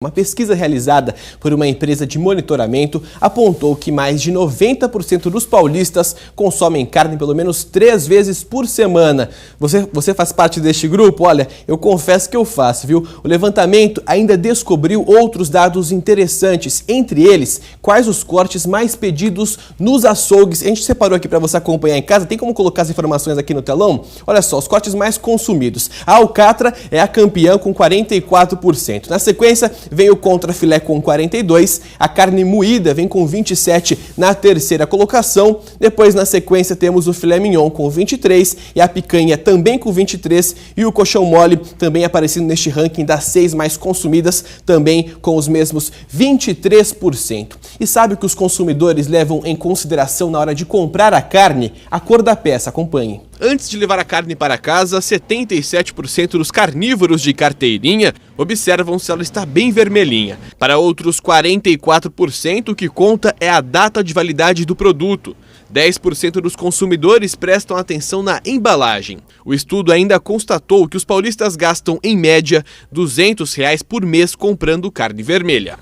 Uma pesquisa realizada por uma empresa de monitoramento apontou que mais de 90% dos paulistas consomem carne pelo menos 3 vezes por semana. Você faz parte deste grupo? Olha, eu confesso que eu faço, viu? O levantamento ainda descobriu outros dados interessantes, entre eles, quais os cortes mais pedidos nos açougues. A gente separou aqui para você acompanhar em casa, tem como colocar as informações aqui no telão? Olha só, os cortes mais consumidos. A alcatra é a campeã com 44%. Na sequência, vem o contrafilé com 42%, a carne moída vem com 27% na terceira colocação. Depois, na sequência, temos o filé mignon com 23% e a picanha também com 23% e o coxão mole também aparecendo neste ranking das 6 mais consumidas, também com os mesmos 23%. E sabe o que os consumidores levam em consideração na hora de comprar a carne? A cor da peça, acompanhe. Antes de levar a carne para casa, 77% dos carnívoros de carteirinha observam se ela está bem vermelhinha. Para outros 44%, o que conta é a data de validade do produto. 10% dos consumidores prestam atenção na embalagem. O estudo ainda constatou que os paulistas gastam, em média, R$ 200 por mês comprando carne vermelha.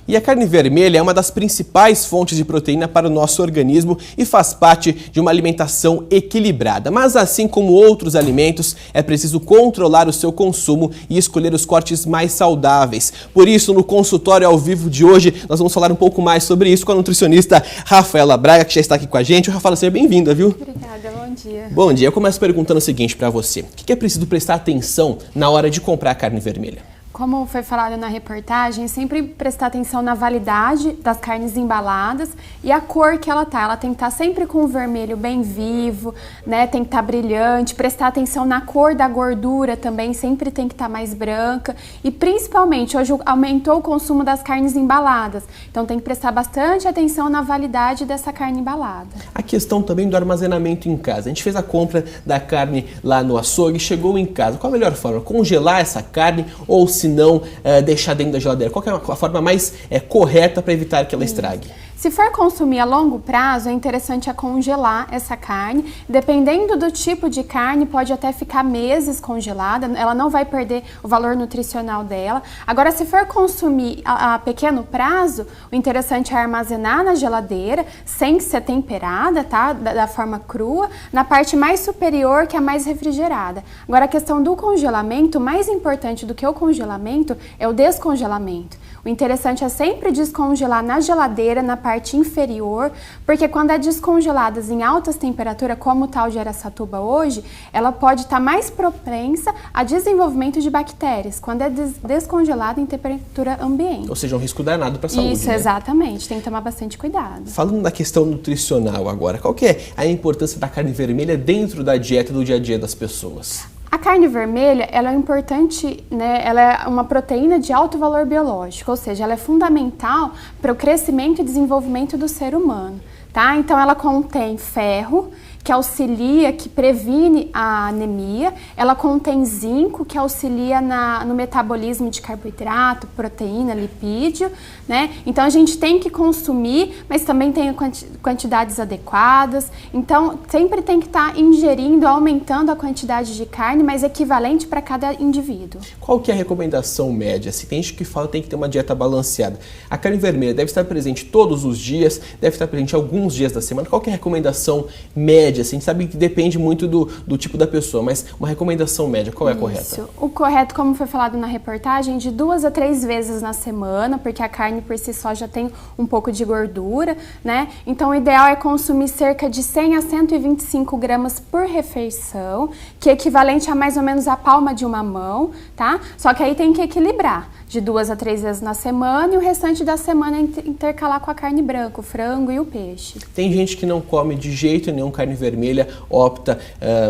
E a carne vermelha é uma das principais fontes de proteína para o nosso organismo e faz parte de uma alimentação equilibrada. Mas assim como outros alimentos, é preciso controlar o seu consumo e escolher os cortes mais saudáveis. Por isso, no consultório ao vivo de hoje, nós vamos falar um pouco mais sobre isso com a nutricionista Rafaela Braga, que já está aqui com a gente. Rafaela, seja bem-vinda, viu? Obrigada, bom dia. Bom dia. Eu começo perguntando o seguinte para você. O que é preciso prestar atenção na hora de comprar a carne vermelha? Como foi falado na reportagem, sempre prestar atenção na validade das carnes embaladas e a cor que ela tá. Ela tem que estar sempre com o vermelho bem vivo, né? Tem que estar brilhante. Prestar atenção na cor da gordura também, sempre tem que estar mais branca. E principalmente, hoje aumentou o consumo das carnes embaladas. Então tem que prestar bastante atenção na validade dessa carne embalada. A questão também do armazenamento em casa. A gente fez a compra da carne lá no açougue, chegou em casa. Qual a melhor forma? Congelar essa carne ou se não deixar dentro da geladeira? Qual que é a forma mais correta para evitar que ela estrague? Se for consumir a longo prazo, é interessante congelar essa carne. Dependendo do tipo de carne, pode até ficar meses congelada, ela não vai perder o valor nutricional dela. Agora, se for consumir a pequeno prazo, o interessante é armazenar na geladeira, sem ser temperada, tá? Da forma crua, na parte mais superior, que é a mais refrigerada. Agora, a questão do congelamento, mais importante do que o congelamento, é o descongelamento. O interessante é sempre descongelar na geladeira, na parte inferior, porque quando é descongeladas em altas temperaturas, como o tal de Araçatuba hoje, ela pode estar mais propensa a desenvolvimento de bactérias, quando é descongelada em temperatura ambiente. Ou seja, um risco danado para a saúde. Isso, né? Exatamente. Tem que tomar bastante cuidado. Falando da questão nutricional agora, qual que é a importância da carne vermelha dentro da dieta do dia a dia das pessoas? A carne vermelha, ela é importante, né? Ela é uma proteína de alto valor biológico, ou seja, ela é fundamental para o crescimento e desenvolvimento do ser humano, tá? Então ela contém ferro, que auxilia, que previne a anemia. Ela contém zinco, que auxilia no metabolismo de carboidrato, proteína, lipídio, né? Então a gente tem que consumir, mas também tem quantidades adequadas. Então sempre tem que estar ingerindo, aumentando a quantidade de carne, mas equivalente para cada indivíduo. Qual que é a recomendação média? Se tem gente que fala que tem que ter uma dieta balanceada. A carne vermelha deve estar presente todos os dias, deve estar presente alguns dias da semana. Qual que é a recomendação média? Assim, a gente sabe que depende muito do tipo da pessoa, mas uma recomendação média, qual é a correta? O correto, como foi falado na reportagem, de 2 a 3 vezes na semana, porque a carne por si só já tem um pouco de gordura, né? Então o ideal é consumir cerca de 100 a 125 gramas por refeição, que é equivalente a mais ou menos a palma de uma mão, tá? Só que aí tem que equilibrar, de 2 a 3 vezes na semana e o restante da semana intercalar com a carne branca, o frango e o peixe. Tem gente que não come de jeito nenhum carne vermelha, opta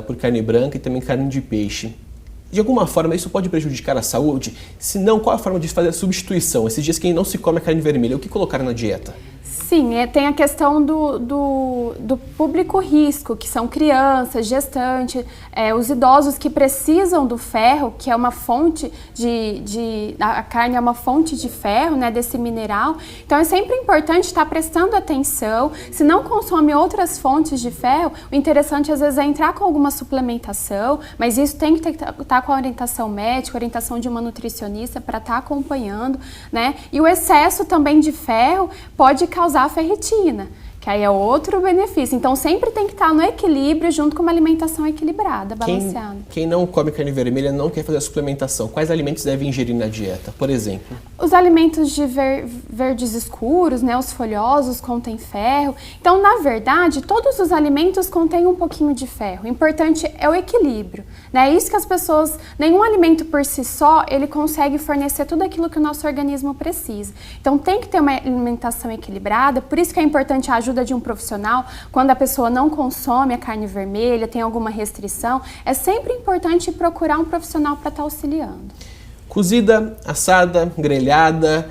por carne branca e também carne de peixe. De alguma forma, isso pode prejudicar a saúde? Se não, qual a forma de fazer a substituição? Esses dias que não se come a carne vermelha, o que colocar na dieta? Sim, tem a questão do público risco, que são crianças, gestantes, os idosos que precisam do ferro, que é uma fonte a carne é uma fonte de ferro, né, desse mineral. Então é sempre importante estar prestando atenção. Se não consome outras fontes de ferro, o interessante às vezes é entrar com alguma suplementação, mas isso tem que estar com a orientação médica, orientação de uma nutricionista para estar acompanhando, né? E o excesso também de ferro pode causar ferritina, que aí é outro benefício. Então sempre tem que estar no equilíbrio junto com uma alimentação equilibrada, balanceada. Quem não come carne vermelha não quer fazer a suplementação. Quais alimentos deve ingerir na dieta, por exemplo? Os alimentos de verdes escuros, né, os folhosos, contêm ferro. Então, na verdade, todos os alimentos contêm um pouquinho de ferro. O importante é o equilíbrio, né? É isso que as pessoas... Nenhum alimento por si só, ele consegue fornecer tudo aquilo que o nosso organismo precisa. Então, tem que ter uma alimentação equilibrada. Por isso que é importante a ajuda de um profissional. Quando a pessoa não consome a carne vermelha, tem alguma restrição, é sempre importante procurar um profissional para estar auxiliando. Cozida, assada, grelhada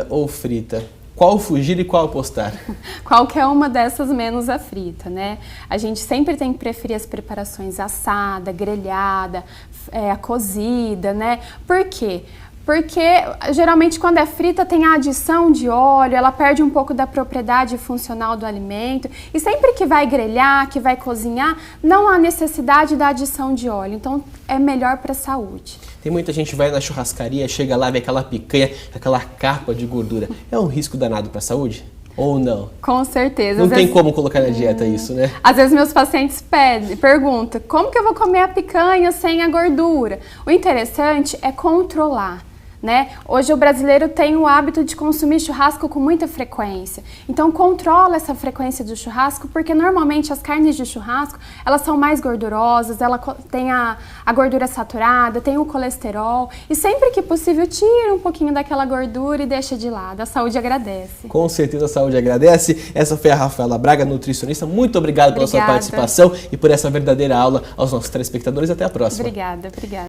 ou frita? Qual fugir e qual apostar? Qualquer uma dessas menos a frita, né? A gente sempre tem que preferir as preparações assada, grelhada, a cozida, né? Por quê? Porque geralmente quando é frita tem a adição de óleo, ela perde um pouco da propriedade funcional do alimento. E sempre que vai grelhar, que vai cozinhar, não há necessidade da adição de óleo. Então é melhor para a saúde. Tem muita gente que vai na churrascaria, chega lá, vê aquela picanha, aquela capa de gordura. É um risco danado para a saúde? Ou não? Com certeza. Não tem como colocar na dieta isso, né? Às vezes meus pacientes perguntam, como que eu vou comer a picanha sem a gordura? O interessante é controlar, né? Hoje o brasileiro tem o hábito de consumir churrasco com muita frequência. Então controla essa frequência do churrasco, porque normalmente as carnes de churrasco, elas são mais gordurosas, ela tem a gordura saturada, tem o colesterol, e sempre que possível tira um pouquinho daquela gordura e deixa de lado. A saúde agradece. Com certeza a saúde agradece. Essa foi a Rafaela Braga, nutricionista. Muito obrigado pela sua participação e por essa verdadeira aula aos nossos telespectadores. Até a próxima. Obrigada.